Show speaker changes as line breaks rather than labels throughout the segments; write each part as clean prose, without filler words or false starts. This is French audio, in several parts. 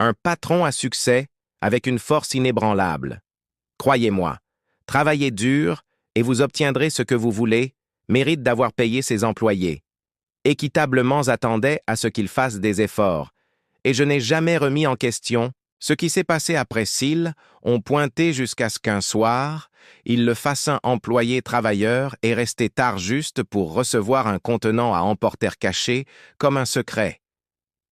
Un patron à succès avec une force inébranlable. Croyez-moi, travaillez dur et vous obtiendrez ce que vous voulez, mérite d'avoir payé ses employés. Équitablement attendait à ce qu'ils fassent des efforts, et je n'ai jamais remis en question ce qui s'est passé après s'ils ont pointé jusqu'à ce qu'un soir, il le façant employé travailleur est resté tard juste pour recevoir un contenant à emporter caché comme un secret.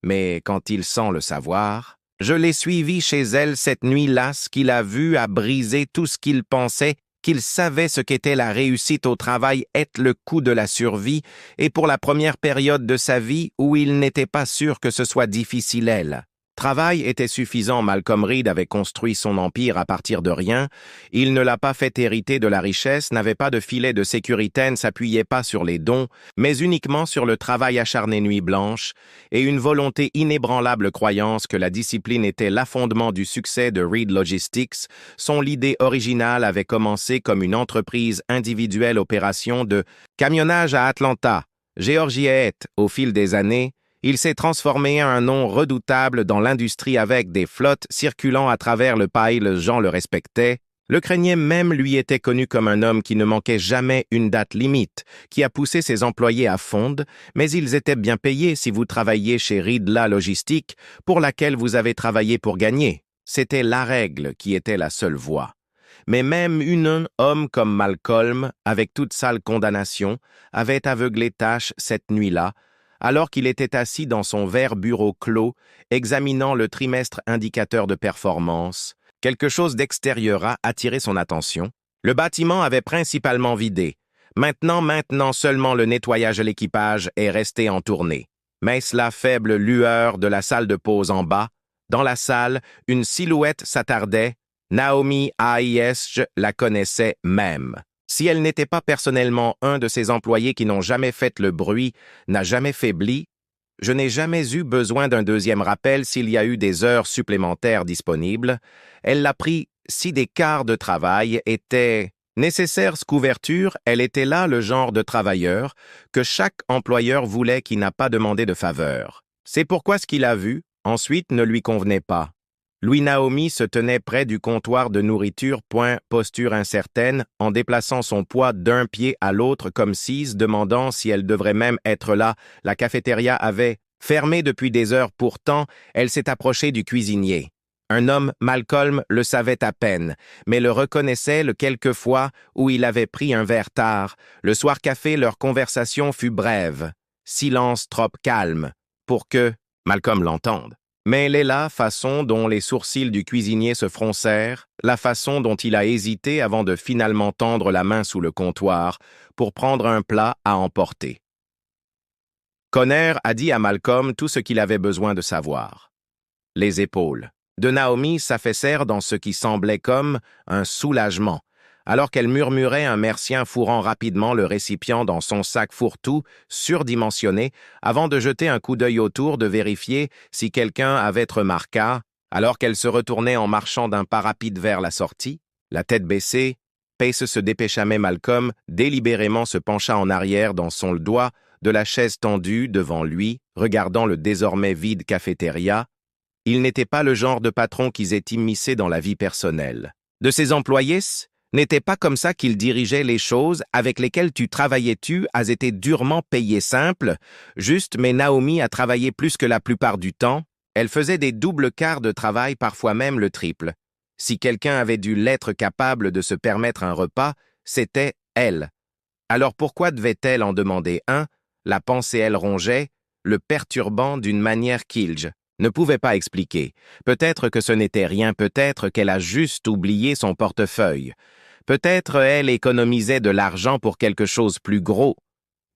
Mais quand il sent le savoir, je l'ai suivi chez elle cette nuit-là, ce qu'il a vu a brisé tout ce qu'il pensait, qu'il savait ce qu'était la réussite au travail est le coût de la survie, et pour la première période de sa vie où il n'était pas sûr que ce soit difficile elle. Travail était suffisant, Malcolm Reed avait construit son empire à partir de rien, il ne l'a pas fait hériter de la richesse, n'avait pas de filet de sécurité, ne s'appuyait pas sur les dons, mais uniquement sur le travail acharné nuit blanche, et une volonté inébranlable croyance que la discipline était l'affondement du succès de Reed Logistics. Son idée originale avait commencé comme une entreprise individuelle opération de camionnage à Atlanta, Géorgiette. Au fil des années, il s'est transformé en un nom redoutable dans l'industrie avec des flottes circulant à travers le pays. Les gens le respectaient. Le craignait même lui était connu comme un homme qui ne manquait jamais une date limite, qui a poussé ses employés à fondre, mais ils étaient bien payés si vous travailliez chez Ridla Logistique, pour laquelle vous avez travaillé pour gagner. C'était la règle qui était la seule voie. Mais même un homme comme Malcolm, avec toute sale condamnation, avait aveuglé tâche cette nuit-là, alors qu'il était assis dans son vert bureau clos, examinant le trimestre indicateur de performance. Quelque chose d'extérieur a attiré son attention. Le bâtiment avait principalement vidé. Maintenant seulement le nettoyage de l'équipage est resté en tournée. Mais la faible lueur de la salle de pause en bas, dans la salle, une silhouette s'attardait. Naomi Aish la connaissait même. Si elle n'était pas personnellement un de ces employés qui n'ont jamais fait le bruit, n'a jamais faibli, je n'ai jamais eu besoin d'un deuxième rappel s'il y a eu des heures supplémentaires disponibles. Elle l'a pris si des quarts de travail étaient nécessaires. Couverture, elle était là le genre de travailleur que chaque employeur voulait qui n'a pas demandé de faveur. C'est pourquoi ce qu'il a vu, ensuite, ne lui convenait pas. Louis-Naomi se tenait près du comptoir de nourriture, posture incertaine, en déplaçant son poids d'un pied à l'autre comme si, demandant si elle devrait même être là. La cafétéria avait fermé depuis des heures, pourtant, elle s'est approchée du cuisinier. Un homme, Malcolm, le savait à peine, mais le reconnaissait le quelquefois où il avait pris un verre tard. Le soir café, leur conversation fut brève. Silence trop calme, pour que Malcolm l'entende. Mais la façon dont les sourcils du cuisinier se froncèrent, la façon dont il a hésité avant de finalement tendre la main sous le comptoir pour prendre un plat à emporter. Conner a dit à Malcolm tout ce qu'il avait besoin de savoir. Les épaules de Naomi s'affaissèrent dans ce qui semblait comme un soulagement, alors qu'elle murmurait un merci fourrant rapidement le récipient dans son sac fourre-tout surdimensionné avant de jeter un coup d'œil autour de vérifier si quelqu'un avait remarqué, alors qu'elle se retournait en marchant d'un pas rapide vers la sortie, la tête baissée, Pace se dépêcha mais Malcolm délibérément se pencha en arrière dans son doigt de la chaise tendue devant lui, regardant le désormais vide cafétéria. Il n'était pas le genre de patron qui s'est immiscé dans la vie personnelle de ses employés. N'était pas comme ça qu'il dirigeait les choses avec lesquelles tu travaillais-tu as été durement payé simple, juste mais Naomi a travaillé plus que la plupart du temps, elle faisait des doubles quarts de travail, parfois même le triple. Si quelqu'un avait dû l'être capable de se permettre un repas, c'était elle. Alors pourquoi devait-elle en demander un? La pensée elle rongeait, le perturbant d'une manière qu'il ne pouvait pas expliquer. Peut-être que ce n'était rien, peut-être qu'elle a juste oublié son portefeuille. Peut-être elle économisait de l'argent pour quelque chose plus gros.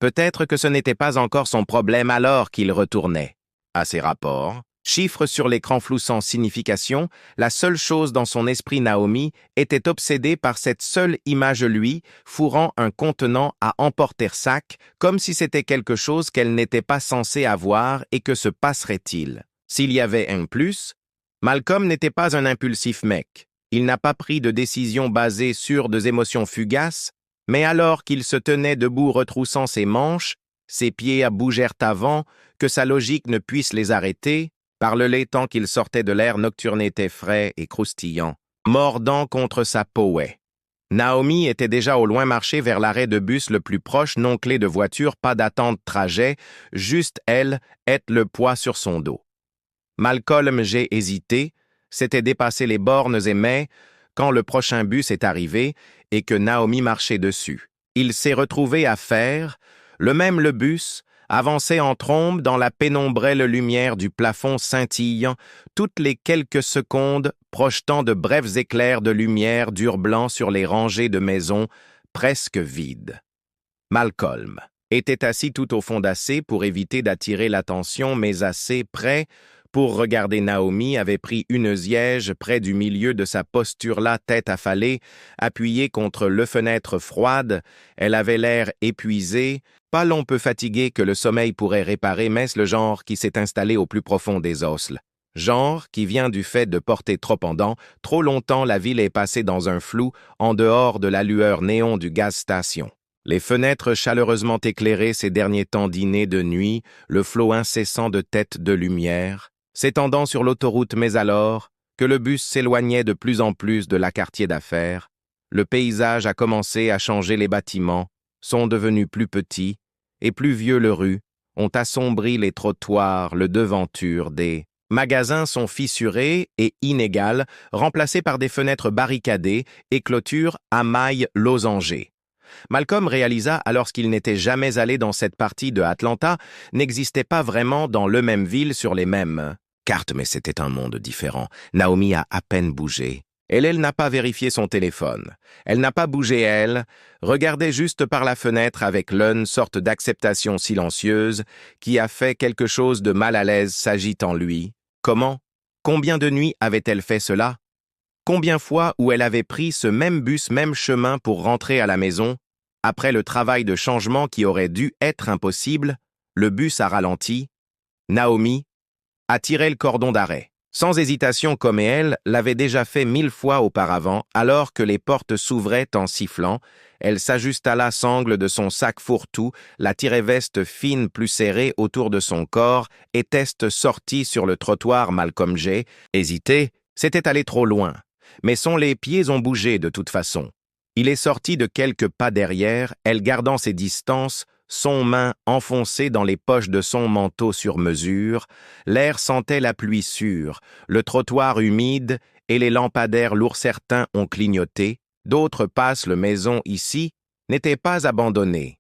Peut-être que ce n'était pas encore son problème alors qu'il retournait à ses rapports. Chiffres sur l'écran flou sans signification, la seule chose dans son esprit Naomi était obsédée par cette seule image lui, fourrant un contenant à emporter sac, comme si c'était quelque chose qu'elle n'était pas censée avoir et que se passerait-il. S'il y avait un plus, Malcolm n'était pas un impulsif mec. Il n'a pas pris de décision basée sur des émotions fugaces, mais alors qu'il se tenait debout retroussant ses manches, ses pieds bougèrent avant que sa logique ne puisse les arrêter, par le lait tant qu'il sortait de l'air nocturne était frais et croustillant, mordant contre sa powée. Naomi était déjà au loin marché vers l'arrêt de bus le plus proche, non clé de voiture, pas d'attente trajet, juste elle, être le poids sur son dos. Malcolm G hésité, s'était dépassé les bornes et mais, quand le prochain bus est arrivé et que Naomi marchait dessus, il s'est retrouvé à faire, le bus, avançait en trombe dans la pénombrelle lumière du plafond scintillant, toutes les quelques secondes projetant de brefs éclairs de lumière dur blanc sur les rangées de maisons presque vides. Malcolm était assis tout au fond d'assez pour éviter d'attirer l'attention, mais assez près pour regarder Naomi avait pris une siège près du milieu de sa posture-là, tête affalée, appuyée contre le fenêtre froide. Elle avait l'air épuisée, pas l'on peut fatiguer que le sommeil pourrait réparer, mais le genre qui s'est installé au plus profond des os. Genre qui vient du fait de porter trop pendant, trop longtemps la ville est passée dans un flou, en dehors de la lueur néon du gaz station. Les fenêtres chaleureusement éclairées ces derniers temps dînés de nuit, le flot incessant de têtes de lumière, s'étendant sur l'autoroute, mais alors que le bus s'éloignait de plus en plus de la quartier d'affaires, le paysage a commencé à changer, les bâtiments sont devenus plus petits et plus vieux, les rues ont assombri les trottoirs, le devanture des magasins sont fissurés et inégales, remplacés par des fenêtres barricadées et clôtures à mailles losangées. Malcolm réalisa alors qu'il n'était jamais allé dans cette partie de Atlanta, n'existait pas vraiment dans le même ville sur les mêmes cartes, mais c'était un monde différent. Naomi a à peine bougé. Elle n'a pas vérifié son téléphone. Elle n'a pas bougé, elle, regardait juste par la fenêtre avec l'une sorte d'acceptation silencieuse qui a fait quelque chose de mal à l'aise s'agite en lui. Comment? Combien de nuits avait-elle fait cela? Combien fois où elle avait pris ce même bus, même chemin pour rentrer à la maison? Après le travail de changement qui aurait dû être impossible, le bus a ralenti. Naomi a tiré le cordon d'arrêt. Sans hésitation comme elle l'avait déjà fait 1000 fois auparavant, alors que les portes s'ouvraient en sifflant, elle s'ajusta la sangle de son sac fourre-tout, la tirée-veste fine plus serrée autour de son corps, et teste sortie sur le trottoir. Malcolm G hésité, c'était allé trop loin. Mais les pieds ont bougé de toute façon. Il est sorti de quelques pas derrière, elle gardant ses distances, son main enfoncée dans les poches de son manteau sur mesure, l'air sentait la pluie sûre, le trottoir humide et les lampadaires lourds. Certains ont clignoté, d'autres passent. La maison ici n'était pas abandonnée.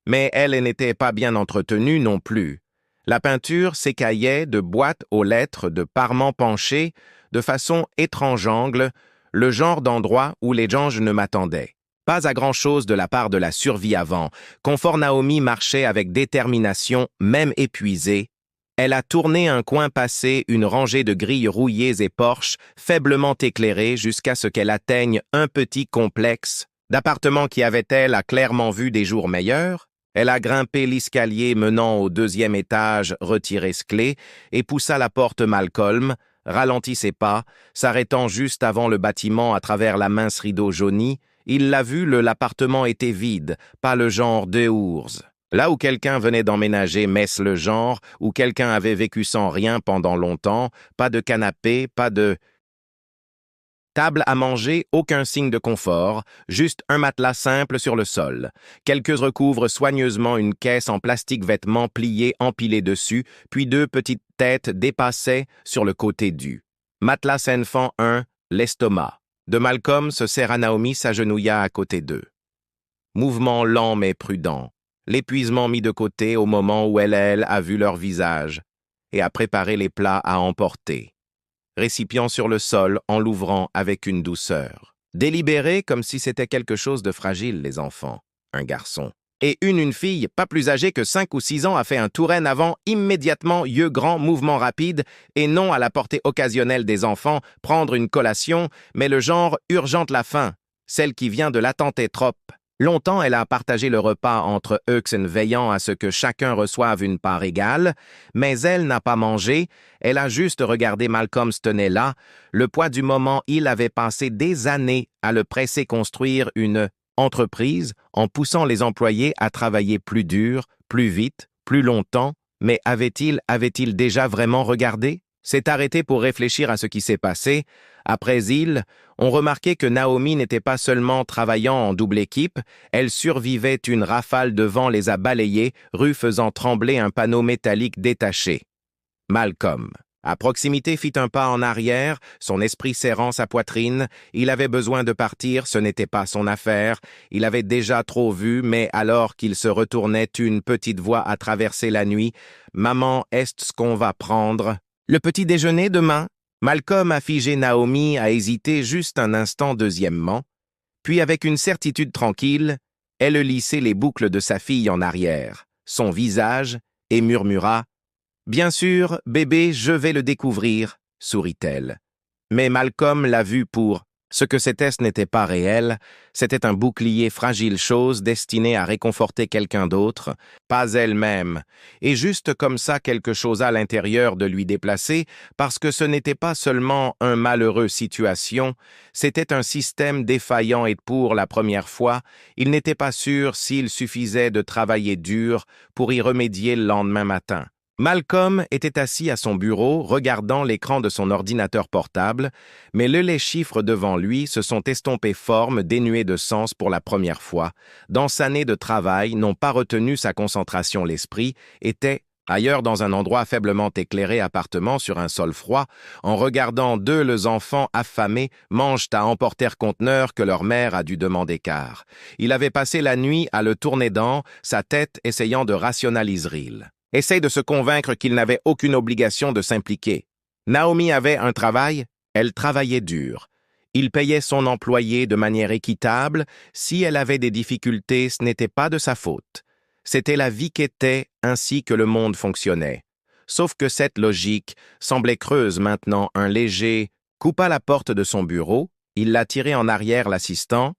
Mais elle n'était pas bien entretenue non plus. La peinture s'écaillait de boîtes aux lettres, de parements penchés, de façon étrange angle, le genre d'endroit où les gens ne m'attendaient. Pas à grand-chose de la part de la survie avant. Confort Naomi marchait avec détermination, même épuisée. Elle a tourné un coin passé une rangée de grilles rouillées et porches, faiblement éclairées jusqu'à ce qu'elle atteigne un petit complexe d'appartements qui avait-elle a clairement vu des jours meilleurs. Elle a grimpé l'escalier menant au 2e étage, retiré ses clés et poussa la porte. Malcolm ralentit ses pas, s'arrêtant juste avant le bâtiment à travers la mince rideau jauni. Il l'a vu, l'appartement était vide, pas le genre de ours. Là où quelqu'un venait d'emménager, mais le genre où quelqu'un avait vécu sans rien pendant longtemps, pas de canapé, pas de table à manger, aucun signe de confort, juste un matelas simple sur le sol. Quelques recouvrent soigneusement une caisse en plastique, vêtements pliés empilés dessus, puis 2 petites têtes dépassaient sur le côté du matelas enfant 1, l'estomac. De Malcolm se serra. Naomi s'agenouilla à côté d'eux. Mouvement lent mais prudent, l'épuisement mis de côté au moment où elle a vu leur visage et a préparé les plats à emporter. Récipient sur le sol en l'ouvrant avec une douceur. Délibéré comme si c'était quelque chose de fragile, les enfants. Un garçon. Et une fille, pas plus âgée que 5 ou 6 ans, a fait un touraine avant, immédiatement, yeux grands, mouvement rapide, et non à la portée occasionnelle des enfants, prendre une collation, mais le genre urgente la faim, celle qui vient de l'attenter trop. Longtemps, elle a partagé le repas entre eux, veillant à ce que chacun reçoive une part égale, mais elle n'a pas mangé, elle a juste regardé. Malcolm se tenait là, le poids du moment. Il avait passé des années à le presser construire une entreprise en poussant les employés à travailler plus dur, plus vite, plus longtemps, mais avait-il déjà vraiment regardé? s'est arrêté pour réfléchir à ce qui s'est passé. Après ils ont remarqué que Naomi n'était pas seulement travaillant en double équipe, elle survivait, une rafale de vent les a balayés, rue faisant trembler un panneau métallique détaché. Malcolm, à proximité, fit un pas en arrière, son esprit serrant sa poitrine. Il avait besoin de partir, ce n'était pas son affaire. Il avait déjà trop vu, mais alors qu'il se retournait, une petite voix a traversé la nuit. « Maman, est-ce qu'on va prendre le petit déjeuner demain ?» Malcolm a figé Naomi, a hésité juste un instant deuxièmement, puis avec une certitude tranquille, elle lissait les boucles de sa fille en arrière, son visage, et murmura « Bien sûr, bébé, je vais le découvrir », sourit-elle. Mais Malcolm l'a vu pour ce que c'était, ce n'était pas réel, c'était un bouclier, fragile chose destinée à réconforter quelqu'un d'autre, pas elle-même, et juste comme ça quelque chose à l'intérieur de lui déplacer, parce que ce n'était pas seulement un malheureux situation, c'était un système défaillant et pour la première fois, il n'était pas sûr s'il suffisait de travailler dur pour y remédier le lendemain matin. Malcolm était assis à son bureau, regardant l'écran de son ordinateur portable, mais les chiffres devant lui se sont estompés forme, dénués de sens pour la première fois. Dans sa année de travail, n'ont pas retenu sa concentration, l'esprit était ailleurs dans un endroit faiblement éclairé appartement sur un sol froid, en regardant deux les enfants affamés mangent à emporter conteneur que leur mère a dû demander car. Il avait passé la nuit à le tourner dans sa tête essayant de rationaliser. Essaye de se convaincre qu'il n'avait aucune obligation de s'impliquer. Naomi avait un travail, elle travaillait dur. Il payait son employé de manière équitable. Si elle avait des difficultés, ce n'était pas de sa faute. C'était la vie qu'était, ainsi que le monde fonctionnait. Sauf que cette logique semblait creuse maintenant. Un léger coupa la porte de son bureau, il l'a tiré en arrière l'assistant,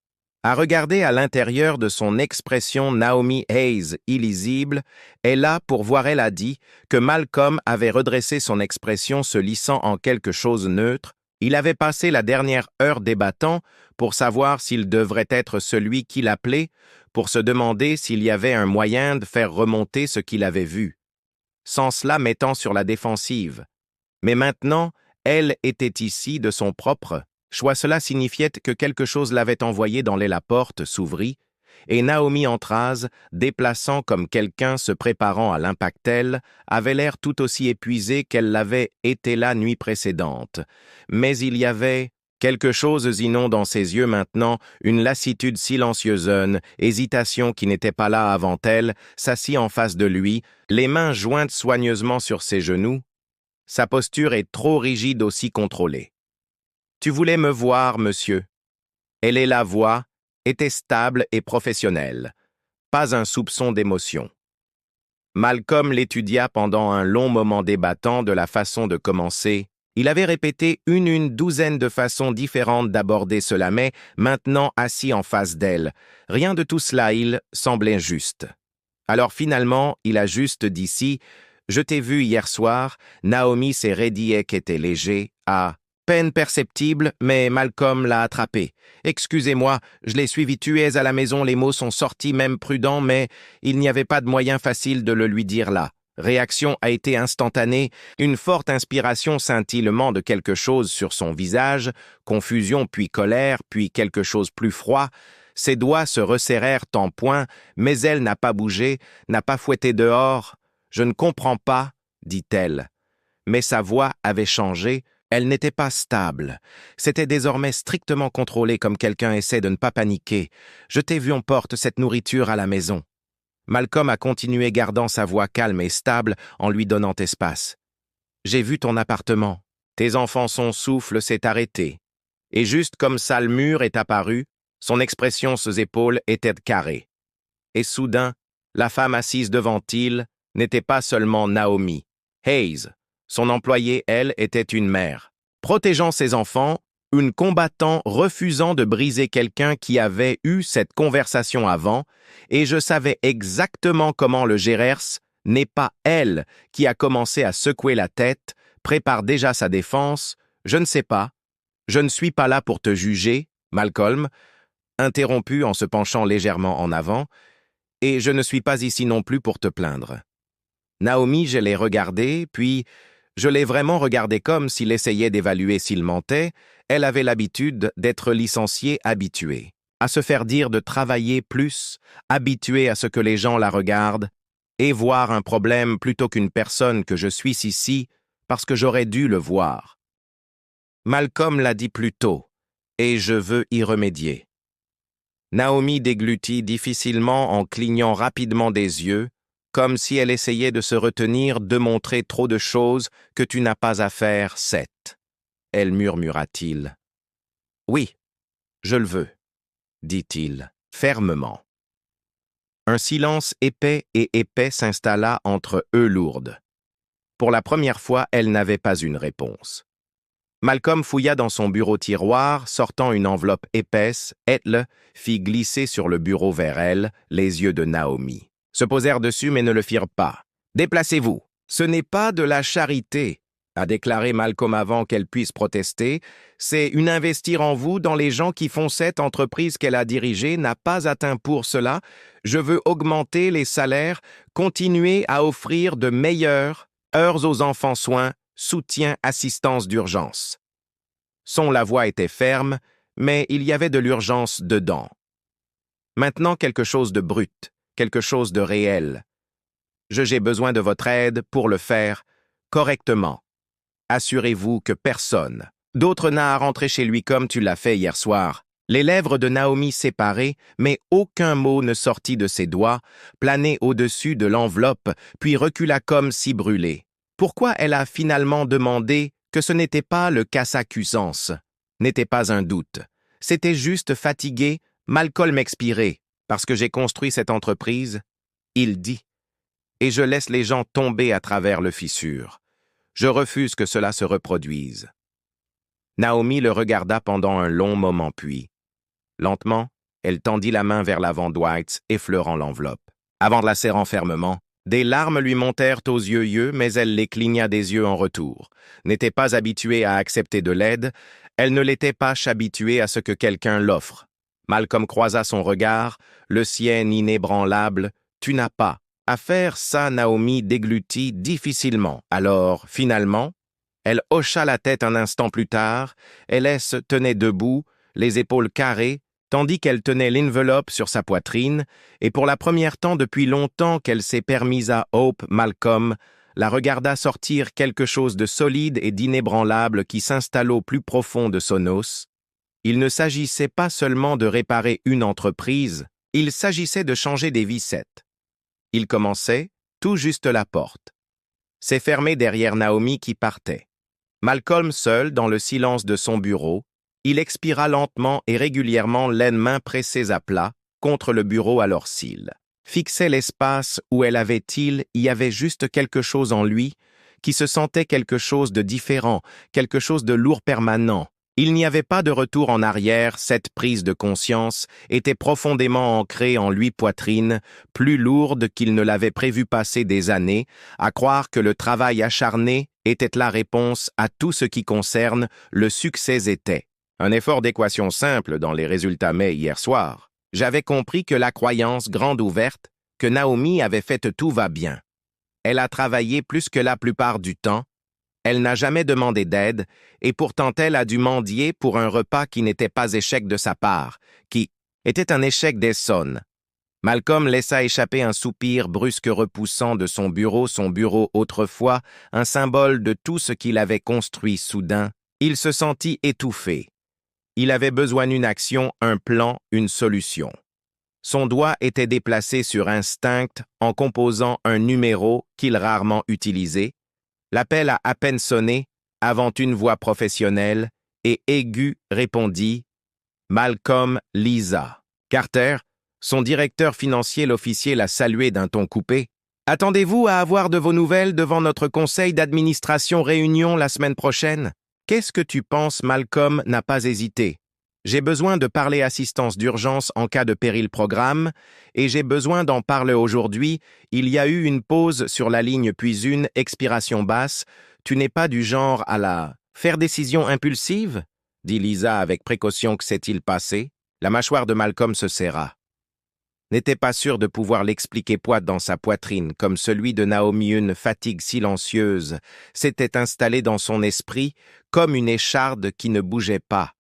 à regarder à l'intérieur de son expression Naomi Hayes illisible, et là pour voir elle a dit que Malcolm avait redressé son expression se lissant en quelque chose neutre. Il avait passé la dernière heure débattant pour savoir s'il devrait être celui qui l'appelait, pour se demander s'il y avait un moyen de faire remonter ce qu'il avait vu, sans cela mettant sur la défensive. Mais maintenant, elle était ici de son propre choix. Cela signifiait que quelque chose l'avait envoyé dans la porte s'ouvrit, et Naomi Entraz, déplaçant comme quelqu'un se préparant à l'impactel, avait l'air tout aussi épuisée qu'elle l'avait été la nuit précédente. Mais il y avait quelque chose inond dans ses yeux maintenant, une lassitude silencieuse, une hésitation qui n'était pas là avant elle, s'assit en face de lui, les mains jointes soigneusement sur ses genoux. Sa posture est trop rigide, aussi contrôlée. « Tu voulais me voir, monsieur ?» Elle est la voix, était stable et professionnelle. Pas un soupçon d'émotion. Malcolm l'étudia pendant un long moment débattant de la façon de commencer. Il avait répété une douzaine de façons différentes d'aborder cela, mais maintenant assis en face d'elle. Rien de tout cela, il semblait juste. Alors finalement, il a juste dit si, « Je t'ai vu hier soir », Naomi s'est raidie qu'était léger, à peine perceptible, mais Malcolm l'a attrapé. « Excusez-moi, je l'ai suivi, tu es à la maison », les mots sont sortis même prudents, mais il n'y avait pas de moyen facile de le lui dire là. Réaction a été instantanée, une forte inspiration, scintillement de quelque chose sur son visage, confusion puis colère, puis quelque chose plus froid. Ses doigts se resserrèrent en poing, mais elle n'a pas bougé, n'a pas fouetté dehors. « Je ne comprends pas », dit-elle. Mais sa voix avait changé. Elle n'était pas stable. C'était désormais strictement contrôlé comme quelqu'un essaie de ne pas paniquer. « Je t'ai vu, on porte cette nourriture à la maison. » Malcolm a continué gardant sa voix calme et stable en lui donnant espace. « J'ai vu ton appartement. Tes enfants, son souffle s'est arrêté. Et juste comme ça le mur est apparu, son expression ses épaules était carrée. Et soudain, la femme assise devant il n'était pas seulement Naomi. Hayes, son employée, elle, était une mère. Protégeant ses enfants, une combattant refusant de briser quelqu'un qui avait eu cette conversation avant, et je savais exactement comment le gérer, n'est pas elle qui a commencé à secouer la tête, prépare déjà sa défense, je ne sais pas, je ne suis pas là pour te juger, Malcolm, interrompu en se penchant légèrement en avant, et je ne suis pas ici non plus pour te plaindre. Naomi, je l'ai regardée, puis Je l'ai vraiment regardé comme s'il essayait d'évaluer s'il mentait. Elle avait l'habitude d'être licenciée habituée, à se faire dire de travailler plus, habituée à ce que les gens la regardent, et voir un problème plutôt qu'une personne que je suis ici parce que j'aurais dû le voir. Malcolm l'a dit plus tôt, et je veux y remédier. Naomi déglutit difficilement en clignant rapidement des yeux, comme si elle essayait de se retenir de montrer trop de choses que tu n'as pas à faire, Seth. Elle murmura-t-il. Oui, je le veux, dit-il, fermement. Un silence épais et épais s'installa entre eux lourdes. Pour la première fois, elle n'avait pas une réponse. Malcolm fouilla dans son bureau-tiroir, sortant une enveloppe épaisse. Elle fit glisser sur le bureau vers elle les yeux de Naomi. Se posèrent dessus mais ne le firent pas. « Déplacez-vous. Ce n'est pas de la charité, » a déclaré Malcolm avant qu'elle puisse protester. « C'est une investir en vous dans les gens qui font cette entreprise qu'elle a dirigée n'a pas atteint pour cela. Je veux augmenter les salaires, continuer à offrir de meilleures heures aux enfants soins, soutien, assistance d'urgence. » La voix était ferme, mais il y avait de l'urgence dedans. Maintenant quelque chose de brut, quelque chose de réel. J'ai besoin de votre aide pour le faire correctement. Assurez-vous que personne d'autre n'a à rentrer chez lui comme tu l'as fait hier soir. Les lèvres de Naomi séparées, mais aucun mot ne sortit de ses doigts, planait au-dessus de l'enveloppe, puis recula comme si brûlée. Pourquoi elle a finalement demandé que ce n'était pas le casse-accusance, n'était pas un doute. C'était juste fatigué, Malcolm expiré, parce que j'ai construit cette entreprise, il dit, et je laisse les gens tomber à travers le fissure. Je refuse que cela se reproduise. Naomi le regarda pendant un long moment puis, lentement, elle tendit la main vers l'avant Dwight, effleurant l'enveloppe. Avant de la serrant fermement, des larmes lui montèrent aux yeux, mais elle les cligna des yeux en retour. N'était pas habituée à accepter de l'aide, elle ne l'était pas habituée à ce que quelqu'un l'offre. Malcolm croisa son regard, le sien inébranlable. « Tu n'as pas à faire ça, » Naomi déglutit difficilement. Alors, finalement, elle hocha la tête un instant plus tard. Elle se tenait debout, les épaules carrées, tandis qu'elle tenait l'enveloppe sur sa poitrine, et pour la première temps depuis longtemps qu'elle s'est permise à Hope, Malcolm la regarda sortir quelque chose de solide et d'inébranlable qui s'installa au plus profond de son os. Il ne s'agissait pas seulement de réparer une entreprise, il s'agissait de changer des vies. Il commençait tout juste la porte. C'est fermé derrière Naomi qui partait. Malcolm seul, dans le silence de son bureau, il expira lentement et régulièrement, les mains pressées à plat contre le bureau à leurs cils. Fixait l'espace où elle avait-il, il y avait juste quelque chose en lui qui se sentait quelque chose de différent, quelque chose de lourd permanent. Il n'y avait pas de retour en arrière, cette prise de conscience était profondément ancrée en lui poitrine, plus lourde qu'il ne l'avait prévu passer des années, à croire que le travail acharné était la réponse à tout ce qui concerne le succès était. Un effort d'équation simple dans les résultats mais hier soir. J'avais compris que la croyance grande ouverte, que Naomi avait fait tout va bien. Elle a travaillé plus que la plupart du temps. Elle n'a jamais demandé d'aide, et pourtant elle a dû mendier pour un repas qui n'était pas échec de sa part, qui était un échec d'Essonne. Malcolm laissa échapper un soupir brusque repoussant de son bureau autrefois, un symbole de tout ce qu'il avait construit soudain. Il se sentit étouffé. Il avait besoin d'une action, un plan, une solution. Son doigt était déplacé sur instinct en composant un numéro qu'il rarement utilisait. L'appel a à peine sonné avant une voix professionnelle et aiguë répondit « Malcolm Lisa ». Carter, son directeur financier l'officier l'a salué d'un ton coupé. « Attendez-vous à avoir de vos nouvelles devant notre conseil d'administration réunion la semaine prochaine ?» « Qu'est-ce que tu penses ?» Malcolm n'a pas hésité. « J'ai besoin de parler assistance d'urgence en cas de péril programme, et j'ai besoin d'en parler aujourd'hui. Il y a eu une pause sur la ligne puis une expiration basse. Tu n'es pas du genre à la faire décision impulsive ?» dit Lisa avec précaution. « Que s'est-il passé ?» La mâchoire de Malcolm se serra. n'était pas sûr de pouvoir l'expliquer poids dans sa poitrine, comme celui de Naomi. Une fatigue silencieuse s'était installée dans son esprit, comme une écharde qui ne bougeait pas.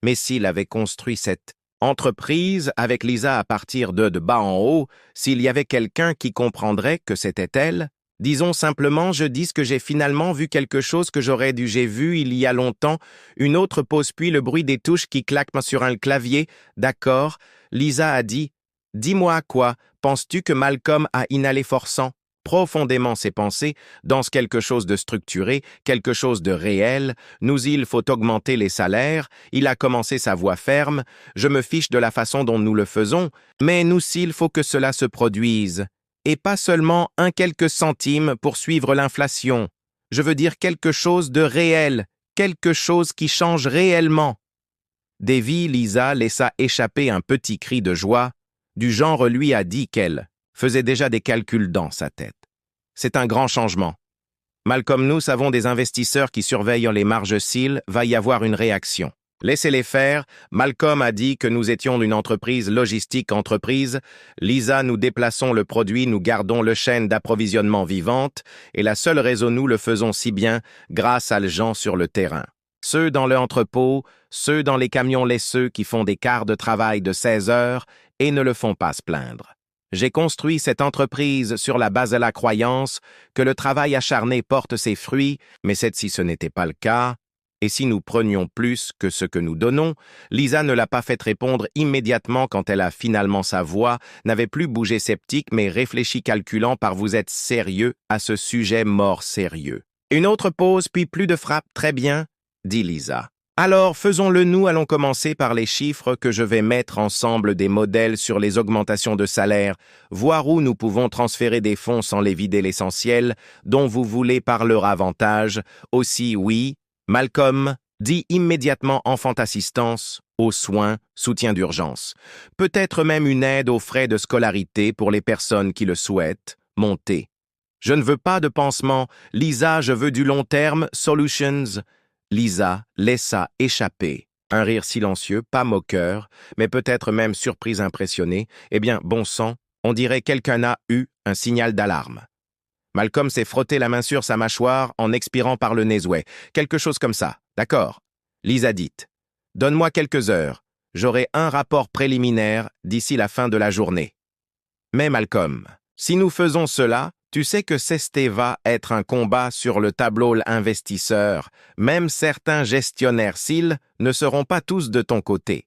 Mais s'il avait construit cette entreprise avec Lisa à partir de bas en haut, s'il y avait quelqu'un qui comprendrait que c'était elle, disons simplement, je dis que j'ai finalement vu quelque chose que j'ai vu il y a longtemps, une autre pause puis le bruit des touches qui claquent sur un clavier. D'accord, Lisa a dit, dis-moi à quoi penses-tu que Malcolm a inhalé forçant profondément ses pensées, dans quelque chose de structuré, quelque chose de réel, il faut augmenter les salaires, il a commencé sa voix ferme, je me fiche de la façon dont nous le faisons, mais il faut que cela se produise, et pas seulement un quelques centimes pour suivre l'inflation, je veux dire quelque chose de réel, quelque chose qui change réellement. Davy, Lisa laissa échapper un petit cri de joie, du genre lui a dit qu'elle faisait déjà des calculs dans sa tête. C'est un grand changement. Malcolm, nous avons des investisseurs qui surveillent les marges s'il va y avoir une réaction. Laissez-les faire. Malcolm a dit que nous étions une entreprise logistique entreprise. Lisa, nous déplaçons le produit, nous gardons le chaîne d'approvisionnement vivante, et la seule raison nous le faisons si bien grâce à les gens sur le terrain. Ceux dans l'entrepôt, ceux dans les camions laisseux qui font des quarts de travail de 16 heures et ne le font pas se plaindre. J'ai construit cette entreprise sur la base de la croyance que le travail acharné porte ses fruits, mais si ce n'était pas le cas, et si nous prenions plus que ce que nous donnons, Lisa ne l'a pas fait répondre immédiatement quand elle a finalement sa voix, n'avait plus bougé sceptique mais réfléchi calculant par vous êtes sérieux à ce sujet mort sérieux. Une autre pause puis plus de frappe, très bien, dit Lisa. Alors, faisons-le nous, allons commencer par les chiffres que je vais mettre ensemble des modèles sur les augmentations de salaire, voir où nous pouvons transférer des fonds sans les vider l'essentiel, dont vous voulez par leur avantage. Aussi, oui, Malcolm dit immédiatement enfant assistance, aux soins, soutien d'urgence. Peut-être même une aide aux frais de scolarité pour les personnes qui le souhaitent, monter. Je ne veux pas de pansement, Lisa, je veux du long terme, solutions. Lisa laissa échapper un rire silencieux, pas moqueur, mais peut-être même surprise impressionnée. Eh bien, bon sang, on dirait quelqu'un a eu un signal d'alarme. Malcolm s'est frotté la main sur sa mâchoire en expirant par le nez. Ouais, quelque chose comme ça, d'accord. Lisa dit, donne-moi quelques heures, j'aurai un rapport préliminaire d'ici la fin de la journée. Mais Malcolm, si nous faisons cela, tu sais que va être un combat sur le tableau investisseur, même certains gestionnaires s'ils ne seront pas tous de ton côté.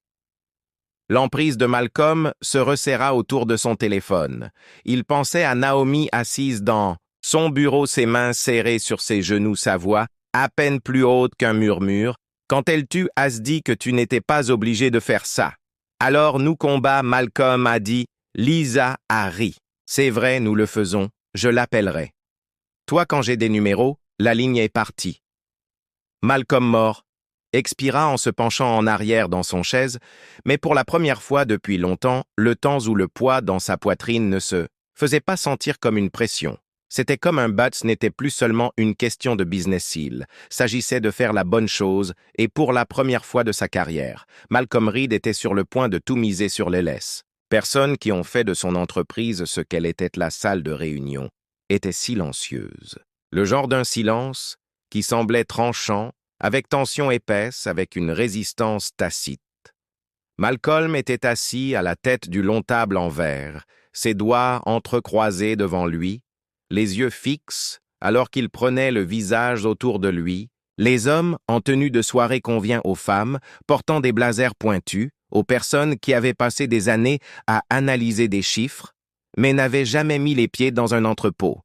L'emprise de Malcolm se resserra autour de son téléphone. Il pensait à Naomi assise dans son bureau, ses mains serrées sur ses genoux, sa voix à peine plus haute qu'un murmure. Quand elle as dit que tu n'étais pas obligé de faire ça. Alors nous combat, Malcolm a dit, Lisa a ri. C'est vrai, nous le faisons. Je l'appellerai. Toi, quand j'ai des numéros, la ligne est partie. Malcolm mort expira en se penchant en arrière dans son chaise, mais pour la première fois depuis longtemps, le temps où le poids dans sa poitrine ne se faisait pas sentir comme une pression. C'était comme un bat, ce n'était plus seulement une question de business deal. S'agissait de faire la bonne chose, et pour la première fois de sa carrière, Malcolm Reed était sur le point de tout miser sur les laisses. Personnes qui ont fait de son entreprise ce qu'elle était la salle de réunion était silencieuse. Le genre d'un silence qui semblait tranchant, avec tension épaisse, avec une résistance tacite. Malcolm était assis à la tête du long table en verre, ses doigts entrecroisés devant lui, les yeux fixes, alors qu'il prenait le visage autour de lui. Les hommes, en tenue de soirée convient aux femmes, portant des blazers pointus, aux personnes qui avaient passé des années à analyser des chiffres, mais n'avaient jamais mis les pieds dans un entrepôt.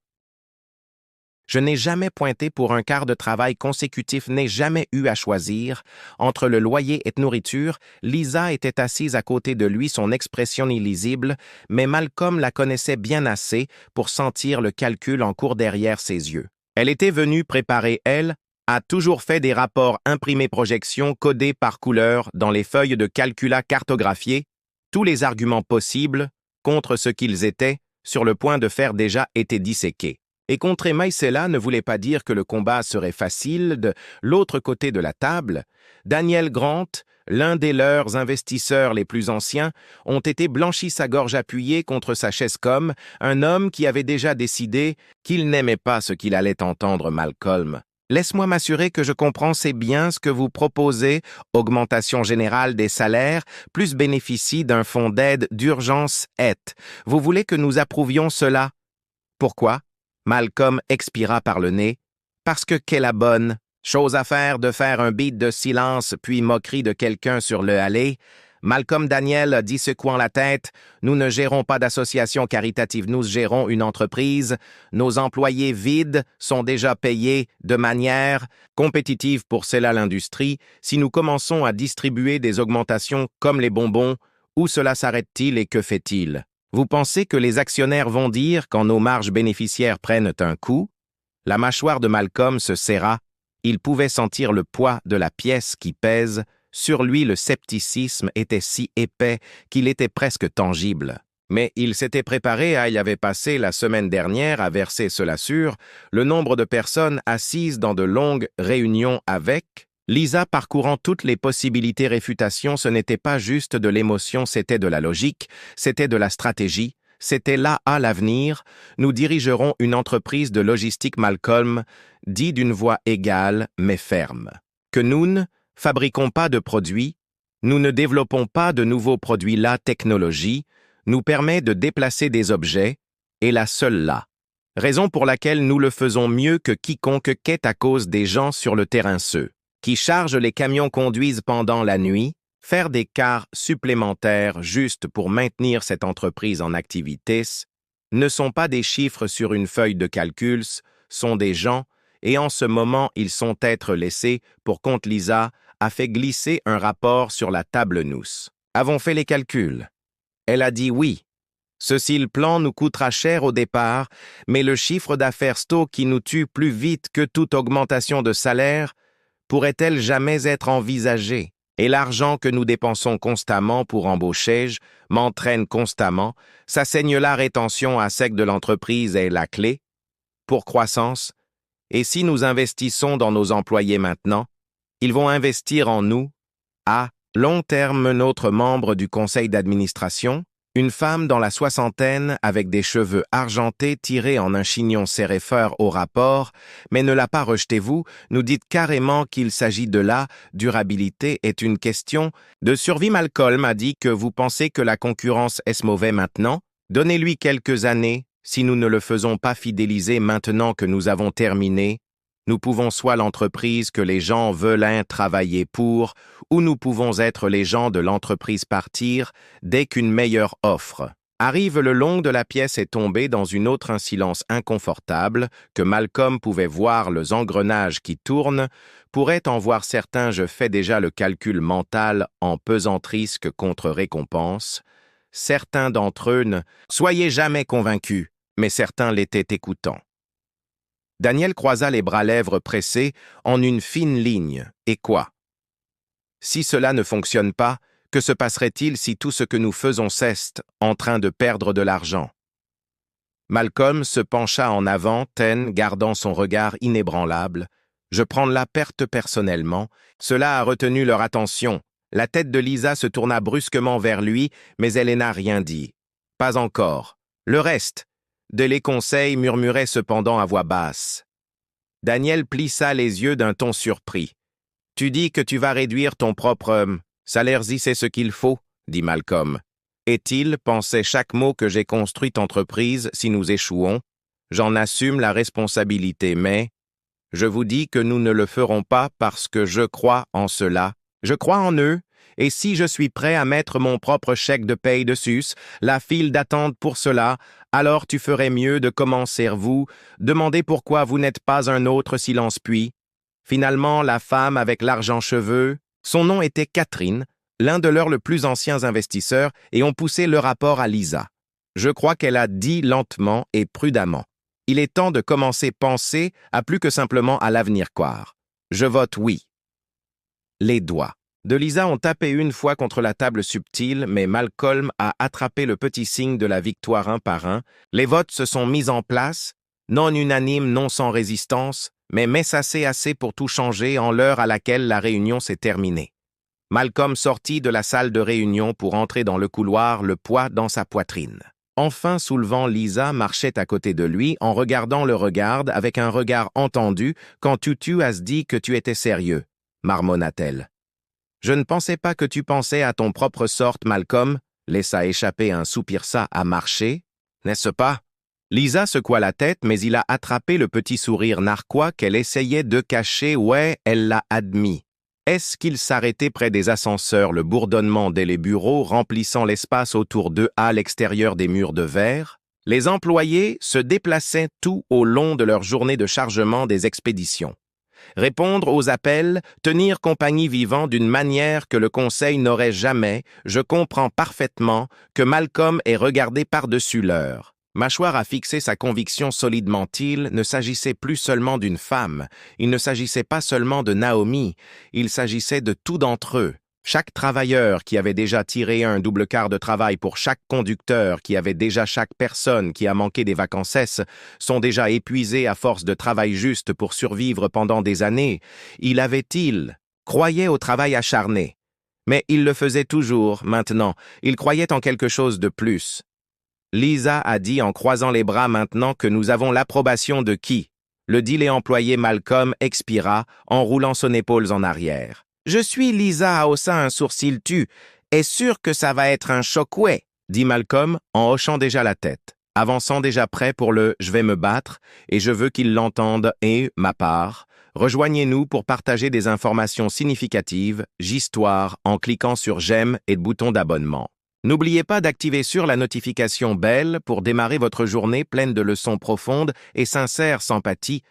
Je n'ai jamais pointé pour un quart de travail consécutif, n'ai jamais eu à choisir. Entre le loyer et nourriture, Lisa était assise à côté de lui, son expression illisible, mais Malcolm la connaissait bien assez pour sentir le calcul en cours derrière ses yeux. Elle était venue préparer, elle, a toujours fait des rapports imprimés projection codés par couleur dans les feuilles de calcula cartographiées, tous les arguments possibles contre ce qu'ils étaient sur le point de faire déjà étaient disséqués. Et contrer Maïsela ne voulait pas dire que le combat serait facile. De l'autre côté de la table, Daniel Grant, l'un des leurs investisseurs les plus anciens, ont été blanchis sa gorge appuyée contre sa chaise comme un homme qui avait déjà décidé qu'il n'aimait pas ce qu'il allait entendre Malcolm. Laisse-moi m'assurer que je comprends c'est bien ce que vous proposez, augmentation générale des salaires, plus bénéficie d'un fonds d'aide d'urgence et. Vous voulez que nous approuvions cela? Pourquoi? Malcolm expira par le nez. Parce que qu'est la bonne chose à faire de faire un beat de silence puis moquerie de quelqu'un sur le allée. Malcolm Daniel dit secouant la tête, « Nous ne gérons pas d'association caritative, nous gérons une entreprise. Nos employés vides sont déjà payés de manière compétitive pour celle-là l'industrie. Si nous commençons à distribuer des augmentations comme les bonbons, où cela s'arrête-t-il et que fait-il? Vous pensez que les actionnaires vont dire quand nos marges bénéficiaires prennent un coup? » La mâchoire de Malcolm se serra. Il pouvait sentir le poids de la pièce qui pèse. Sur lui, le scepticisme était si épais qu'il était presque tangible. Mais il s'était préparé à y avait passé la semaine dernière à verser cela sur le nombre de personnes assises dans de longues réunions avec Lisa parcourant toutes les possibilités réfutation. Ce n'était pas juste de l'émotion, c'était de la logique, c'était de la stratégie, c'était là à l'avenir. Nous dirigerons une entreprise de logistique. Malcolm dit d'une voix égale mais ferme que nous ne fabriquons pas de produits, nous ne développons pas de nouveaux produits. La technologie nous permet de déplacer des objets, et la seule là. Raison pour laquelle nous le faisons mieux que quiconque qu'est à cause des gens sur le terrain, ceux qui chargent les camions conduisent pendant la nuit, faire des cars supplémentaires juste pour maintenir cette entreprise en activité, ne sont pas des chiffres sur une feuille de calcul, sont des gens, et en ce moment ils sont être laissés pour compte. Lisa a fait glisser un rapport sur la table. Nous avons fait les calculs. Elle a dit oui. Ceci le plan nous coûtera cher au départ, mais le chiffre d'affaires sto qui nous tue plus vite que toute augmentation de salaire pourrait-elle jamais être envisagée? Et l'argent que nous dépensons constamment pour embaucher m'entraîne constamment, ça saigne. La rétention à sec de l'entreprise est la clé pour croissance. Et si nous investissons dans nos employés maintenant, ils vont investir en nous. À long terme, notre membre du conseil d'administration, une femme dans la soixantaine avec des cheveux argentés tirés en un chignon serré fort au rapport, mais ne l'a pas rejeté. Vous nous dites carrément qu'il s'agit de la durabilité est une question de survie. Malcolm a dit que vous pensez que la concurrence est mauvais maintenant. Donnez-lui quelques années. Si nous ne le faisons pas fidéliser maintenant que nous avons terminé, nous pouvons soit l'entreprise que les gens veulent travailler pour, ou nous pouvons être les gens de l'entreprise partir dès qu'une meilleure offre arrive. Le long de la pièce est tombé dans une autre un silence inconfortable que Malcolm pouvait voir. Les engrenages qui tournent pourraient en voir certains. Je fais déjà le calcul mental en pesant risque contre récompense. Certains d'entre eux ne soyez jamais convaincus, mais certains l'étaient écoutant. Daniel croisa les bras, lèvres pressées, en une fine ligne. Et quoi? Si cela ne fonctionne pas, que se passerait-il si tout ce que nous faisons cesse en train de perdre de l'argent? Malcolm se pencha en avant, gardant son regard inébranlable. Je prends la perte personnellement. Cela a retenu leur attention. La tête de Lisa se tourna brusquement vers lui, mais elle n'a rien dit. Pas encore. Le reste de les conseils murmurait cependant à voix basse. Daniel plissa les yeux d'un ton surpris. « Tu dis que tu vas réduire ton propre salaire, c'est ce qu'il faut, » dit Malcolm. « Est-il, pensait chaque mot que j'ai construit entreprise, si nous échouons, j'en assume la responsabilité, mais je vous dis que nous ne le ferons pas parce que je crois en cela. Je crois en eux. Et si je suis prêt à mettre mon propre chèque de paye dessus, la file d'attente pour cela, alors tu ferais mieux de commencer vous, demander pourquoi vous n'êtes pas un autre. Silence puis. Finalement, la femme avec l'argent cheveux, son nom était Catherine, l'un de leurs le plus anciens investisseurs, et ont poussé le rapport à Lisa. Je crois qu'elle a dit lentement et prudemment. Il est temps de commencer penser à plus que simplement à l'avenir croire. Je vote oui. Les doigts de Lisa ont tapé une fois contre la table subtile, mais Malcolm a attrapé le petit signe de la victoire un par un. Les votes se sont mis en place. Non unanime, non sans résistance, mais assez pour tout changer en l'heure à laquelle la réunion s'est terminée. Malcolm sortit de la salle de réunion pour entrer dans le couloir, le poids dans sa poitrine. Enfin soulevant Lisa marchait à côté de lui en regardant le regard avec un regard entendu quand Tutu a dit que tu étais sérieux, marmonna-t-elle. Je ne pensais pas que tu pensais à ton propre sort, Malcolm, laissa échapper un soupir ça à marcher, n'est-ce pas? Lisa secoua la tête, mais il a attrapé le petit sourire narquois qu'elle essayait de cacher. Ouais, elle l'a admis. Est-ce qu'il s'arrêtait près des ascenseurs, le bourdonnement des les bureaux remplissant l'espace autour d'eux à l'extérieur des murs de verre? Les employés se déplaçaient tout au long de leur journée de chargement des expéditions. Répondre aux appels, tenir compagnie vivant d'une manière que le conseil n'aurait jamais, je comprends parfaitement que Malcolm ait regardé par-dessus l'heure. Mâchoire a fixé sa conviction solidement. Il ne s'agissait plus seulement d'une femme, il ne s'agissait pas seulement de Naomi, il s'agissait de tout d'entre eux. Chaque travailleur qui avait déjà tiré un double quart de travail pour chaque conducteur, qui avait déjà chaque personne qui a manqué des vacances, sont déjà épuisés à force de travail juste pour survivre pendant des années. Il croyait au travail acharné. Mais il le faisait toujours, maintenant. Il croyait en quelque chose de plus. Lisa a dit en croisant les bras maintenant que nous avons l'approbation de qui? Le dit employé Malcolm expira en roulant son épaule en arrière. Je suis Lisa, haussa un sourcil tu. Est sûr que ça va être un choc, ouais, dit Malcolm en hochant déjà la tête, avançant déjà prêt pour le « je vais me battre » et je veux qu'il l'entende et, ma part, rejoignez-nous pour partager des informations significatives, j'histoire, en cliquant sur j'aime et le bouton d'abonnement. N'oubliez pas d'activer sur la notification belle pour démarrer votre journée pleine de leçons profondes et sincères sympathies